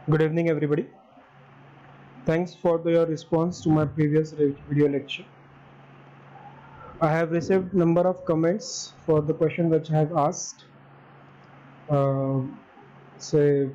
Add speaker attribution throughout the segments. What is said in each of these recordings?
Speaker 1: Good evening, everybody. Thanks for your response to my previous video lecture. I have received number of comments for the question which I have asked. Say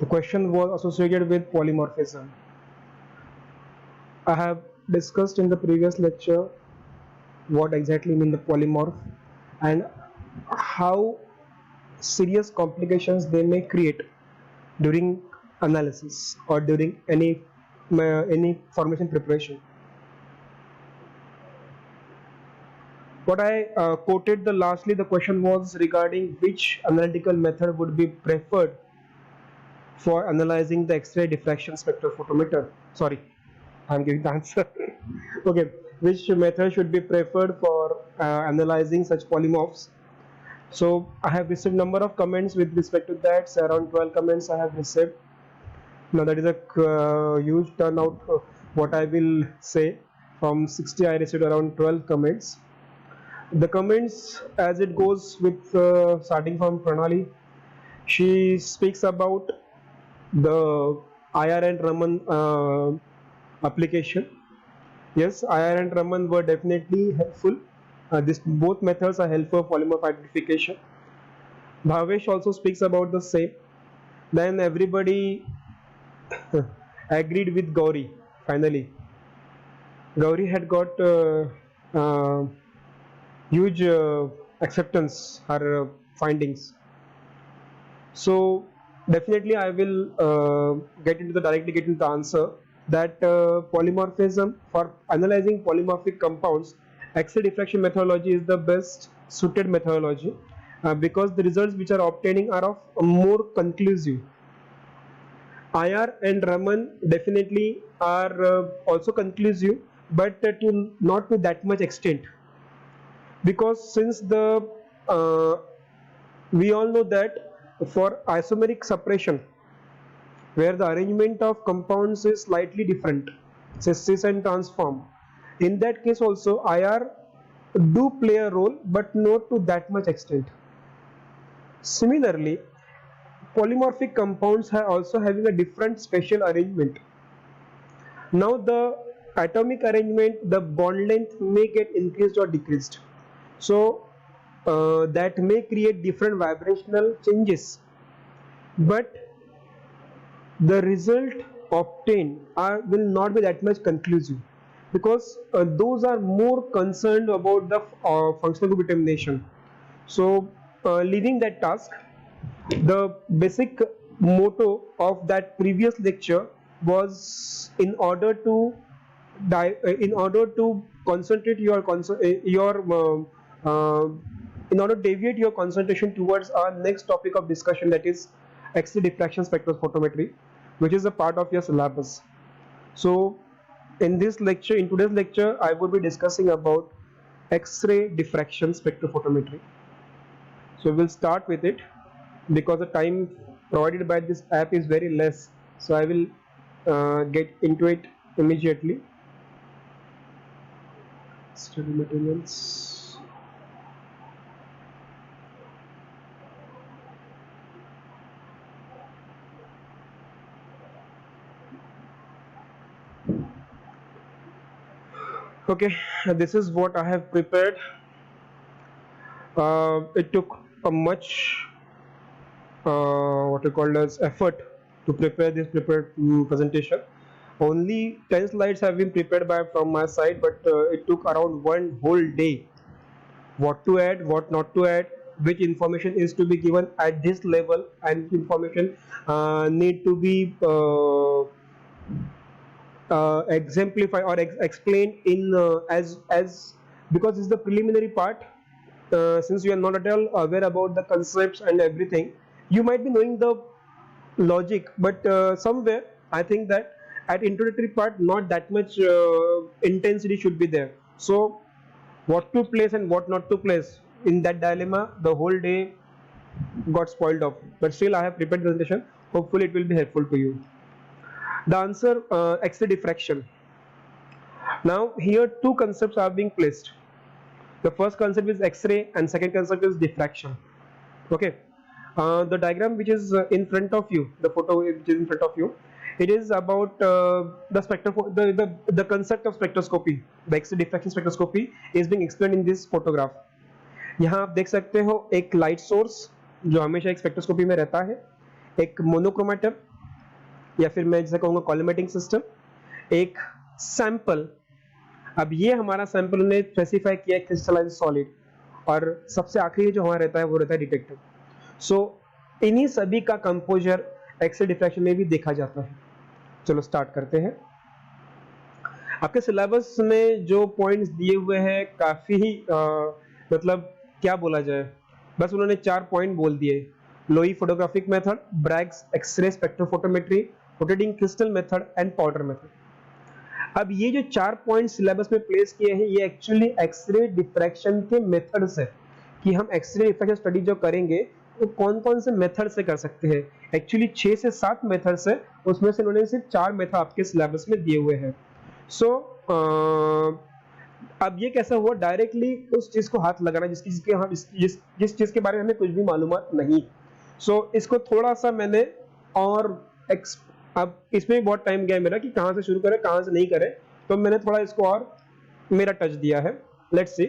Speaker 1: the question was associated with polymorphism. I have discussed in the previous lecture what exactly mean the polymorph and how serious complications they may create during analysis or during any formation preparation. What I quoted the lastly, the question was regarding which analytical method would be preferred for analyzing the X-ray diffraction spectrophotometer. Sorry, I'm giving the answer. Okay, which method should be preferred for analyzing such polymorphs? So I have received number of comments with respect to that. So around 12 comments I have received. Now that is a huge turnout. What I will say, from 60 I received around 12 comments. The comments as it goes with starting from Pranali, she speaks about the IR and Raman application. Yes, IR and Raman were definitely helpful. This both methods are helpful for polymorph identification. Bhavesh also speaks about the same. Then everybody agreed with Gauri. Finally, Gauri had got uh, huge acceptance her findings. So definitely I will directly get into the answer that polymorphism for analyzing polymorphic compounds, X-ray diffraction methodology is the best suited methodology because the results which are obtaining are of more conclusive. IR and Raman definitely are also conclusive, but to not to that much extent, because since the we all know that for isomeric suppression, where the arrangement of compounds is slightly different, say cis and transform, in that case also IR do play a role but not to that much extent. Similarly, polymorphic compounds are also having a different spatial arrangement. Now the atomic arrangement, the bond length may get increased or decreased, so that may create different vibrational changes, but the result obtained will not be that much conclusive, because those are more concerned about the functional group determination. So leaving that task, the basic motto of that previous lecture was in order to concentrate your uh, in order to deviate your concentration towards our next topic of discussion, that is X-ray diffraction spectrophotometry, which is a part of your syllabus. So in today's lecture I will be discussing about X-ray diffraction spectrophotometry. So we'll start with it because the time provided by this app is very less, so I will get into it immediately. Study materials. Okay, this is what I have prepared. It took a much what you call as effort to prepare this prepared presentation. Only 10 slides have been prepared by from my side, but it took around one whole day. What to add, what not to add, which information is to be given at this level, and information need to be exemplified or explained in as because this is the preliminary part. Since you are not at all aware about the concepts and everything, you might be knowing the logic, but somewhere I think that at introductory part not that much intensity should be there. So what to place and what not to place, in that dilemma the whole day got spoiled off, but still I have prepared presentation. Hopefully it will be helpful to you. The answer, X-ray diffraction. Now here two concepts are being placed. The first concept is X-ray and second concept is diffraction. Okay, The diagram which is in front of you, the photo which is in front of you, it is about the concept of spectroscopy. The X-ray diffraction spectroscopy is being explained in this photograph. यहाँ आप देख सकते हो एक light source जो हमेशा एक spectroscopy में रहता है, एक मोनोक्रोमेटर या फिर मैं जैसे कहूँगा कॉलिमेटिंग सिस्टम, एक सैंपल। अब ये हमारा सैंपल ने स्पेसिफाई किया है क्रिस्टलाइन सॉलिड, और सबसे आखिरी जो हमारा रहता है वो रहता है डिटेक्टर। सो इन्हीं सभी का कंपोजर एक्स-रे डिफ्रैक्शन में भी देखा जाता है। चलो स्टार्ट करते हैं। आपके सिलेबस में जो पॉइंट्स दिए हुए हैं काफी ही मतलब क्या बोला जाए, बस उन्होंने 4 पॉइंट बोल दिए। Laue photographic method, Bragg's X-ray spectrophotometry, rotating crystal method and powder method. अब ये जो 4 पॉइंट सिलेबस में प्लेस किए हैं ये एक्चुअली एक्सरे डिफ्रैक्शन के मेथड्स है, कि हम एक्सरे डिफ्रैक्शन स्टडी जो करेंगे तो कौन कौन से मेथड से कर सकते हैं। एक्चुअली 6 से 7 मेथड्स है, उसमें से उन्होंने सिर्फ 4 मेथड आपके सिलेबस में दिए हुए हैं। सो अब ये कैसा हुआ, डायरेक्टली उस चीज को हाथ लगाना जिस चीज के बारे में हमें कुछ भी मालूमात नहीं। सो इसको थोड़ा सा मैंने और अब इसमें भी बहुत टाइम गया मेरा कि कहाँ से शुरू करें कहाँ से नहीं करें, तो मैंने थोड़ा इसको और मेरा टच दिया है। Let's see.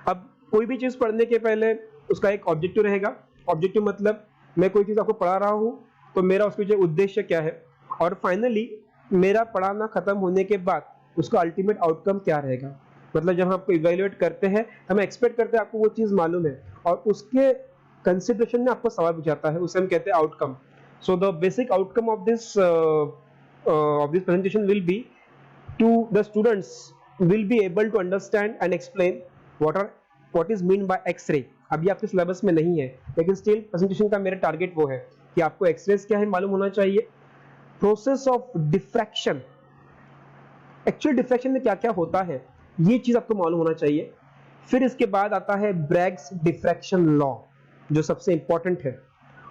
Speaker 1: अब कोई भी चीज पढ़ने के पहले उसका एक ऑब्जेक्टिव रहेगा। ऑब्जेक्टिव मतलब मैं कोई चीज आपको पढ़ा रहा हूँ तो मेरा उसके पीछे उद्देश्य क्या है, और फाइनली मेरा पढ़ाना खत्म होने के बाद उसका अल्टीमेट आउटकम क्या रहेगा। मतलब जब हम आपको इवेल्युएट करते हैं हमें एक्सपेक्ट करते हैं आपको वो चीज मालूम है, और उसके कंसिडरेशन में आपको सवाल पूछाता है, उसे हम कहते हैं outcome. So the basic outcome of this presentation will be to the students will be able to understand and explain what is mean by X-ray। अभी आपके सिलेबस में नहीं है, लेकिन स्टिल प्रेजेंटेशन का मेरा टारगेट वो है कि आपको एक्सरेज क्या है मालूम होना चाहिए, process of diffraction, actual diffraction में क्या क्या होता है ये चीज आपको मालूम होना चाहिए। फिर इसके बाद आता है ब्रैग्स डिफ्रैक्शन लॉ जो सबसे इंपॉर्टेंट है,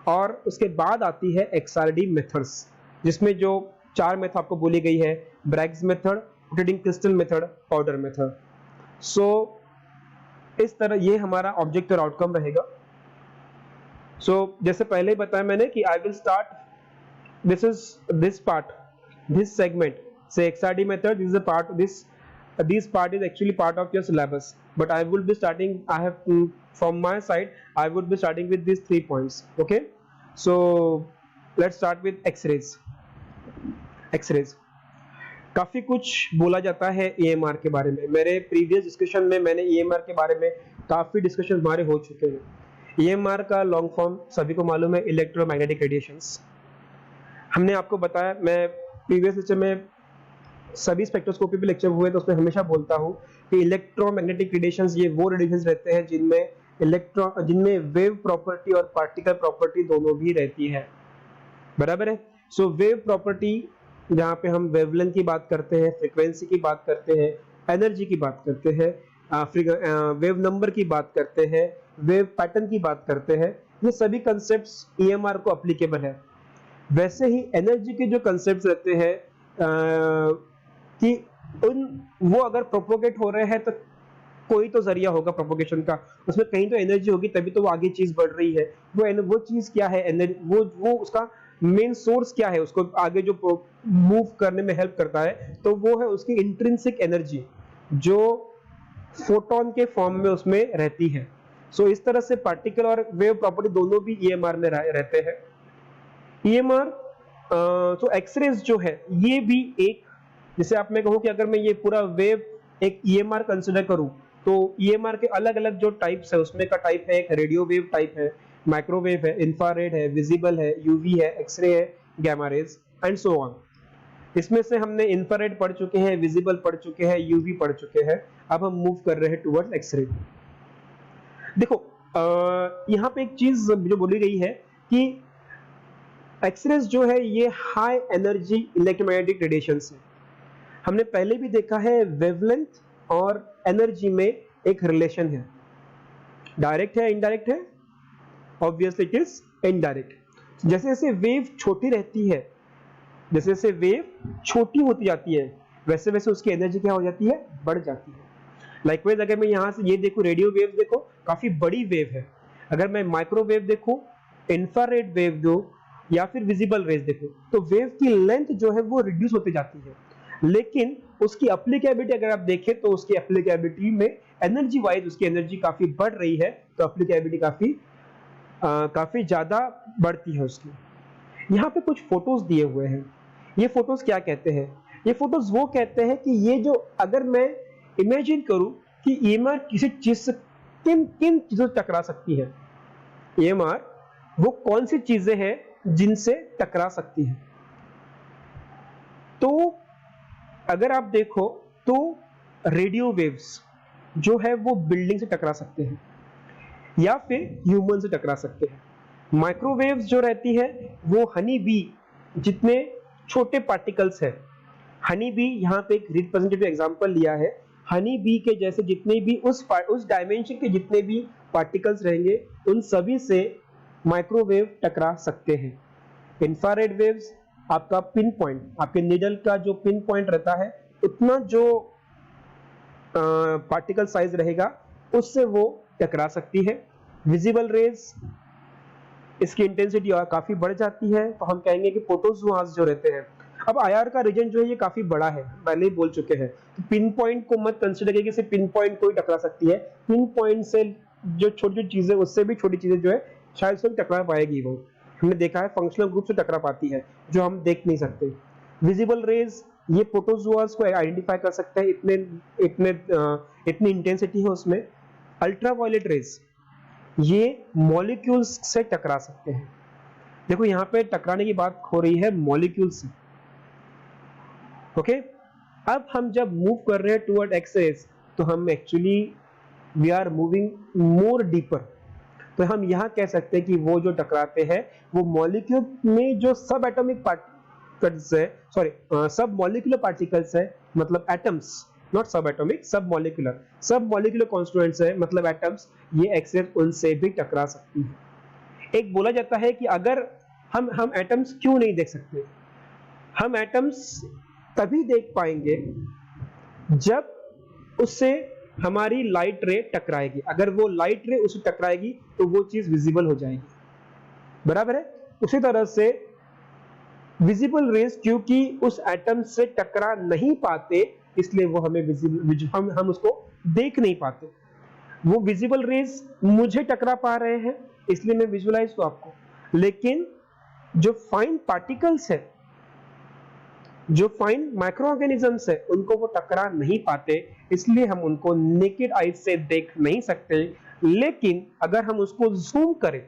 Speaker 1: और उसके बाद आती है XRD मेथड्स जिसमें जो 4 मेथड आपको बोली गई है, Bragg's method, rotating crystal method, powder method. So इस तरह ये हमारा ऑब्जेक्ट और आउटकम रहेगा। सो जैसे पहले ही बताया मैंने कि I will start this part, this segment से XRD method, this is a part, this part is actually part of your syllabus, but I will be starting, I have from my side I would be starting with these 3 points। okay, so let's start with x-rays। काफी कुछ बोला जाता है EMR के बारे में। मेरे previous discussion में मैंने EMR के बारे में काफी डिस्कशन हमारे हो चुके हैं। EMR का लॉन्ग फॉर्म सभी को मालूम है, इलेक्ट्रोमैग्नेटिक रेडिएशंस। हमने आपको बताया, मैं प्रीवियस लेक्चर में सभी स्पेक्ट्रोस्कोपी पे लेक्चर हुए तो उसमें हमेशा बोलता हूँ कि इलेक्ट्रोमैग्नेटिक रेडिएशंस ये वो रेडिएशंस रहते हैं जिनमें वेव प्रॉपर्टी और पार्टिकल प्रॉपर्टी दोनों भी रहती है, बराबर है। सो वेव प्रॉपर्टी जहाँ पे हम वेवलेंथ की बात करते हैं, फ्रीक्वेंसी की बात करते हैं, एनर्जी की बात करते हैं, वेव नंबर की बात करते हैं, वेव पैटर्न की बात करते हैं, ये सभी कंसेप्ट्स EMR को एप्लीकेबल है। वैसे ही एनर्जी के जो कंसेप्ट्स रहते हैं कि वो अगर प्रोपोगेट हो रहे हैं तो कोई तो जरिया होगा प्रोपोगेशन का, उसमें कहीं तो एनर्जी होगी तभी तो वो आगे चीज बढ़ रही है। वो चीज क्या है, एनर्जी, वो उसका मेन सोर्स क्या है, उसको आगे जो मूव करने में हेल्प करता है, तो वो है उसकी इंट्रिंसिक एनर्जी जो फोटोन के फॉर्म में उसमें रहती है। सो इस तरह से पार्टिकल और वेव प्रॉपर्टी दोनों भी EMR में रहते हैं। EMR तो एक्सरेज जो है ये भी एक, जैसे आप मैं कहूँ कि अगर मैं ये पूरा वेव एक EMR कंसिडर करूं तो EMR के अलग अलग जो टाइप्स है उसमें का टाइप है, एक रेडियो वेव टाइप है, माइक्रोवेव है, इंफ्रारेड है, विजिबल है, UV है, एक्सरे है, gamma rays and so on. इसमें से हमने इंफ्रारेड पढ़ चुके हैं, विजिबल पढ़ चुके हैं, UV पढ़ चुके हैं। अब हम मूव कर रहे हैं टुवर्ड्स एक्सरे। देखो यहाँ पे एक चीज जो बोली गई है कि एक्सरेज जो है ये हाई एनर्जी इलेक्ट्रोमैग्नेटिक रेडिएशंस है। हमने पहले भी देखा है वेवलेंथ और एनर्जी में एक रिलेशन है, डायरेक्ट है इनडायरेक्ट है, ऑब्वियसली इट इज इनडायरेक्ट। जैसे जैसे वेव छोटी रहती है, जैसे जैसे वेव छोटी होती जाती है, वैसे वैसे उसकी एनर्जी क्या हो जाती है, बढ़ जाती है। लाइकवाइज अगर मैं यहाँ से ये देखूं, रेडियो वेव देखो काफी बड़ी वेव है, अगर मैं माइक्रोवेव देखूं, इंफ्रारेड वेव दो या फिर विजिबल रेज देखो, तो वेव की लेंथ जो है वो रिड्यूस होती जाती है, लेकिन उसकी एप्लीकेबिलिटी अगर आप देखें तो उसकी एप्लीकेबिलिटी में एनर्जी वाइज उसकी एनर्जी काफी बढ़ रही है, तो एप्लीकेबिलिटी काफी ज्यादा बढ़ती है उसकी। यहाँ पे कुछ फोटोज दिए हुए हैं, ये फोटोज क्या कहते हैं? ये फोटोज वो कहते हैं कि ये जो, अगर मैं इमेजिन करूं कि ईएमआर किसी चीज से किन किन चीजों से टकरा सकती है, ईएमआर वो कौन सी चीजें हैं जिनसे टकरा सकती है। तो अगर आप देखो तो रेडियो वेव्स जो है वो बिल्डिंग से टकरा सकते हैं या फिर ह्यूमन से टकरा सकते हैं। माइक्रोवेव्स जो रहती है वो हनी बी जितने छोटे पार्टिकल्स है, हनी बी यहाँ पे एक रिप्रेजेंटेटिव एग्जांपल लिया है, हनी बी के जैसे जितने भी उस डायमेंशन के जितने भी पार्टिकल्स रहेंगे उन सभी से माइक्रोवेव टकरा सकते हैं। इंफ्रारेड वेव्स आपका पिन पॉइंट, आपके निडल का जो पिन पॉइंट रहता है उतना जो पार्टिकल साइज रहेगा उससे वो टकरा सकती है। विजिबल रेज इसकी इंटेंसिटी और काफी बढ़ जाती है, तो हम कहेंगे कि प्रोटोजुआस जो रहते हैं। अब आईआर का रीजन जो है ये काफी बड़ा है, पहले ही बोल चुके हैं, तो पिन पॉइंट को मत कंसीडर करिए कि सिर्फ पिन पॉइंट को ही टकरा सकती है। पिन पॉइंट से जो छोटी छोटी चीजें, उससे भी छोटी चीजें जो है शायद से टकरा पाएगी, वो हमने देखा है फंक्शनल ग्रुप से टकरा पाती है जो हम देख नहीं सकते। विजिबल रेज ये प्रोटोजुआस को आइडेंटिफाई कर सकते हैं, इतनी इंटेंसिटी है उसमें। अल्ट्रावायलेट रेज ये मॉलिक्यूल्स से टकरा सकते हैं। देखो यहाँ पे टकराने की बात हो रही है मॉलिक्यूल से, ओके। अब हम जब मूव कर रहे हैं टुवर्ड एक्स-रेज, तो हम actually we are moving more deeper, तो हम यहाँ कह सकते हैं कि वो जो टकराते हैं वो मॉलिक्यूल में जो सब एटॉमिक पार्टिकल्स है, सॉरी सब मॉलिक्यूलर पार्टिकल्स है, मतलब एटम्स, नॉट सब एटॉमिक, सब मॉलिक्यूलर कॉन्स्टिट्यूएंट्स है, मतलब एटम्स, ये एक्स-रेज उनसे भी टकरा सकती है। एक बोला जाता है कि अगर हम एटम्स क्यों नहीं देख सकते, हम एटम्स तभी देख पाएंगे जब उससे हमारी लाइट रे टकराएगी। अगर वो लाइट रे उससे टकराएगी तो वो चीज विजिबल हो जाएगी, बराबर है। उसी तरह से विजिबल रेज क्योंकि उस एटम से टकरा नहीं पाते, इसलिए वो हमें हम उसको देख नहीं पाते। वो विजिबल रेज मुझे टकरा पा रहे हैं इसलिए मैं विजुअलाइज हूं आपको, लेकिन जो फाइन पार्टिकल्स है, जो फाइन माइक्रो ऑर्गेनिजम्स है, उनको वो टकरा नहीं पाते, इसलिए हम उनको नेकेड आई से देख नहीं सकते। लेकिन अगर हम उसको जूम करें,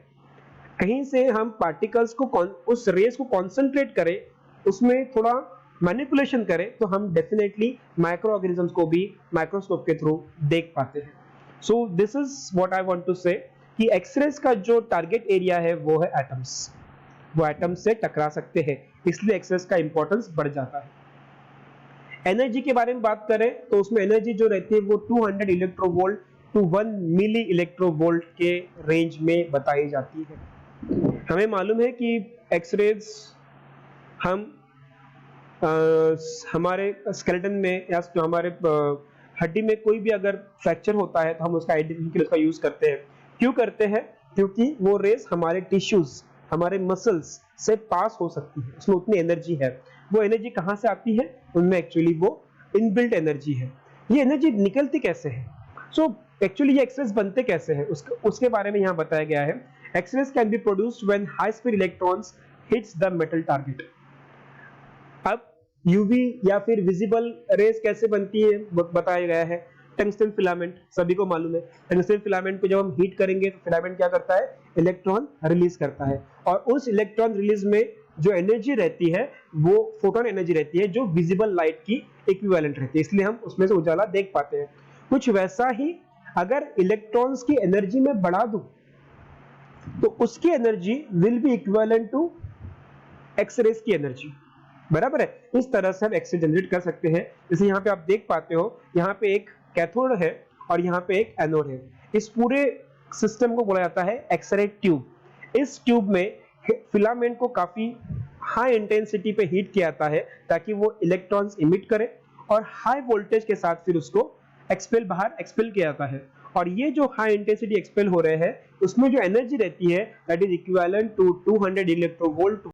Speaker 1: कहीं से हम पार्टिकल्स को उस रेस को कॉन्सेंट्रेट करें, उसमें थोड़ा मैनिपुलेशन करें, तो हम डेफिनेटली माइक्रो ऑर्गेनिजम्स को भी माइक्रोस्कोप के थ्रू देख पाते हैं। So this is what I want to say कि एक्सरेज का जो टारगेट एरिया है वो है एटम्स, वो एटम से टकरा सकते हैं, इसलिए एक्सरेज का इंपॉर्टेंस बढ़ जाता है। एनर्जी के बारे में बात करें तो उसमें एनर्जी जो रहती है वो 200 इलेक्ट्रोवोल्ट टू 1 मिली इलेक्ट्रोवोल्ट के रेंज में बताई जाती है। हमें मालूम है कि एक्सरेज हम हमारे स्केलेटन में या जो हमारे हड्डी में कोई भी अगर फ्रैक्चर होता है तो हम उसका आइडेंटिफिकेशन के लिए उसका यूज करते हैं। क्यों करते हैं? क्योंकि वो रेस हमारे टिश्यूज, हमारे मसल्स से पास हो सकती है, उसमें उतनी एनर्जी है। वो एनर्जी कहां से आती है? उनमें एक्चुअली वो इनबिल्ट एनर्जी है। ये एनर्जी निकलती कैसे है? सो एक्चुअली ये एक्सरेज बनते कैसे हैं उसके बारे में यहाँ बताया गया है। X-rays can be produced when high speed electrons hits the metal target. अब यूवी या फिर विजिबल रेज कैसे बनती है बताया गया है। टंगस्टन फिलामेंट सभी को मालूम है, टंगस्टन फिलामेंट को जब हम हीट करेंगे तो फिलामेंट क्या करता है? इलेक्ट्रॉन रिलीज करता है, और उस इलेक्ट्रॉन रिलीज में जो एनर्जी रहती है वो फोटोन एनर्जी रहती है, जो विजिबल लाइट की इक्विवेलेंट रहती है, इसलिए हम उसमें से उजाला देख पाते हैं। कुछ वैसा ही अगर इलेक्ट्रॉन्स की एनर्जी में बढ़ा दूं तो उसकी energy will be equivalent to X-rays की एनर्जी, बराबर है। इस तरह से हम एक्स-रे जनरेट कर सकते हैं। जैसे यहाँ पे आप देख पाते हो, यहाँ पे एक कैथोड है और यहाँ पे एक एनोड है। इस पूरे सिस्टम को बोला जाता है एक्स-रे ट्यूब। इस ट्यूब में फिलामेंट को काफी हाई इंटेंसिटी पे हीट किया जाता है ताकि वो इलेक्ट्रॉन्स इमिट करे, और हाई वोल्टेज के साथ फिर उसको बाहर एक्सपेल किया जाता है, और ये जो हाई इंटेंसिटी एक्सपेल हो रहे हैं उसमें जो एनर्जी रहती है that is equivalent to 200 electronvolt